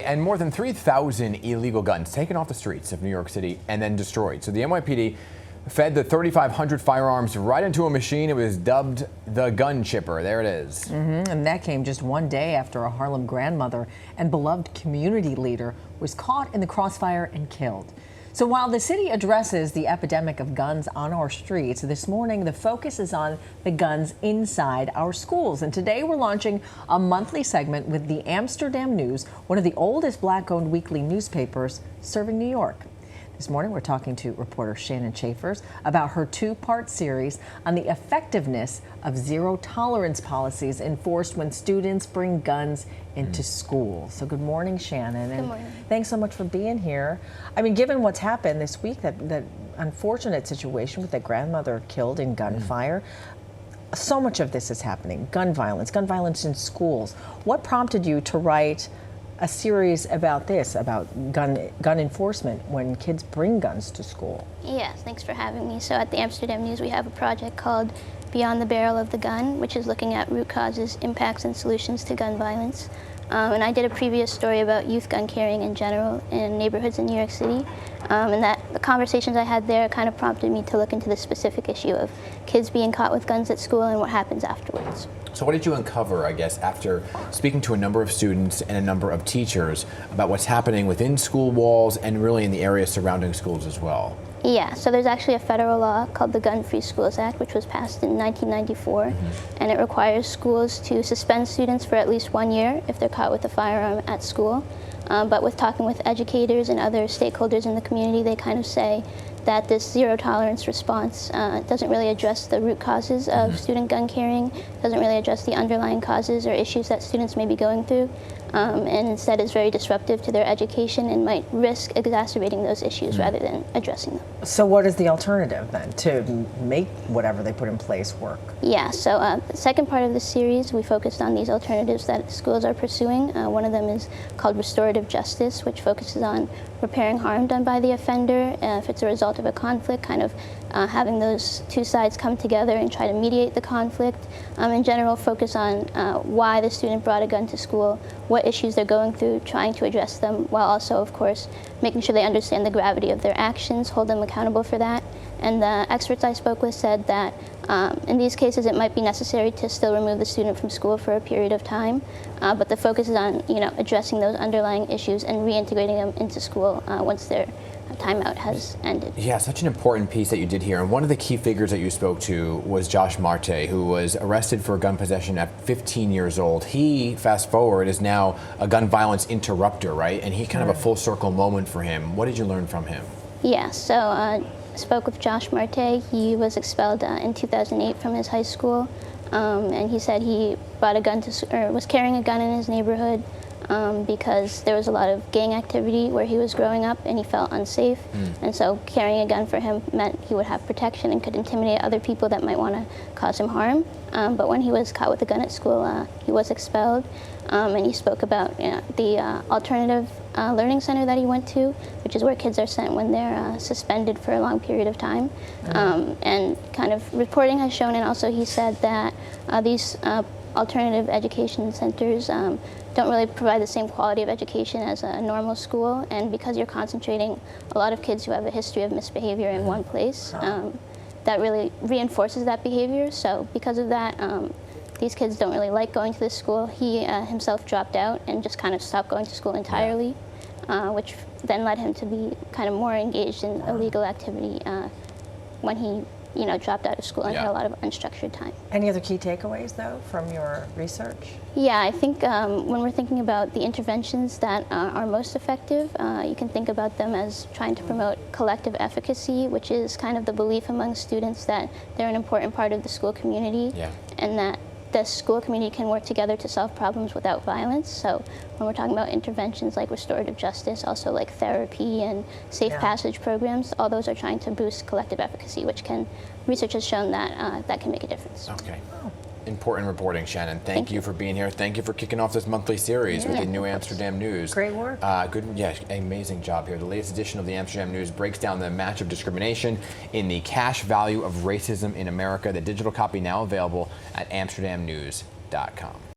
and more than 3,000 illegal guns taken off the streets of New York City and then destroyed. So the NYPD fed the 3,500 firearms right into a machine. It was dubbed the gun chipper. There it is. And that came just one day after a Harlem grandmother and beloved community leader was caught in the crossfire and killed. So while the city addresses the epidemic of guns on our streets, this morning the focus is on the guns inside our schools. And today we're launching a monthly segment with the Amsterdam News, one of the oldest Black-owned weekly newspapers serving New York. This morning we're talking to reporter Shannon Chaffers about her two-part series on the effectiveness of zero-tolerance policies enforced when students bring guns into school. So good morning, Shannon. Good morning. And thanks so much for being here. I mean, given what's happened this week, that unfortunate situation with the grandmother killed in gunfire, so much of this is happening. Gun violence in schools. What prompted you to write a series about this, about gun enforcement when kids bring guns to school? Yes, thanks for having me. So at the Amsterdam News, we have a project called Beyond the Barrel of the Gun, which is looking at root causes, impacts, and solutions to gun violence. And I did a previous story about youth gun carrying in general in neighborhoods in New York City. And the conversations I had there kind of prompted me to look into the specific issue of kids being caught with guns at school and what happens afterwards. So what did you uncover, I guess, after speaking to a number of students and a number of teachers about what's happening within school walls and really in the area surrounding schools as well? Yeah, so there's actually a federal law called the Gun-Free Schools Act, which was passed in 1994, and it requires schools to suspend students for at least 1 year if they're caught with a firearm at school. But with talking with educators and other stakeholders in the community, they kind of say that this zero-tolerance response doesn't really address the root causes of student gun carrying, doesn't really address the underlying causes or issues that students may be going through, and instead is very disruptive to their education and might risk exacerbating those issues rather than addressing them. So what is the alternative then to make whatever they put in place work? Yeah, so the second part of the series, we focused on these alternatives that schools are pursuing. One of them is called restorative justice, which focuses on repairing harm done by the offender if it's a result of a conflict, kind of having those two sides come together and try to mediate the conflict. In general, focus on why the student brought a gun to school, what issues they're going through, trying to address them, while also, of course, making sure they understand the gravity of their actions, hold them accountable for that. And the experts I spoke with said that in these cases it might be necessary to still remove the student from school for a period of time, but the focus is on addressing those underlying issues and reintegrating them into school once their timeout has ended. Yeah, such an important piece that you did here. And one of the key figures that you spoke to was Josh Marte, who was arrested for gun possession at 15 years old. He, fast forward, is now a gun violence interrupter, right? And he kind of a full circle moment for him. What did you learn from him? Yeah, so I spoke with Josh Marte. He was expelled in 2008 from his high school. And he said he brought a gun was carrying a gun in his neighborhood because there was a lot of gang activity where he was growing up and he felt unsafe. And so carrying a gun for him meant he would have protection and could intimidate other people that might want to cause him harm. But when he was caught with a gun at school, he was expelled. And he spoke about the alternative learning center that he went to, which is where kids are sent when they're suspended for a long period of time. And kind of reporting has shown, and also he said that these alternative education centers don't really provide the same quality of education as a normal school, and because you're concentrating a lot of kids who have a history of misbehavior in one place, that really reinforces that behavior. So because of that, these kids don't really like going to this school. He himself dropped out and just kind of stopped going to school entirely, which then led him to be kind of more engaged in illegal activity when he dropped out of school and had a lot of unstructured time. Any other key takeaways, though, from your research? Yeah, I think when we're thinking about the interventions that are most effective, you can think about them as trying to promote collective efficacy, which is kind of the belief among students that they're an important part of the school community, and that the school community can work together to solve problems without violence. So when we're talking about interventions like restorative justice, also like therapy and safe passage programs, all those are trying to boost collective efficacy, which research has shown that that can make a difference. Okay. Important reporting, Shannon. Thank you for being here. Thank you for kicking off this monthly series with the New Amsterdam News. Great work. Amazing job here. The latest edition of the Amsterdam News breaks down the match of discrimination in the cash value of racism in America. The digital copy now available at amsterdamnews.com.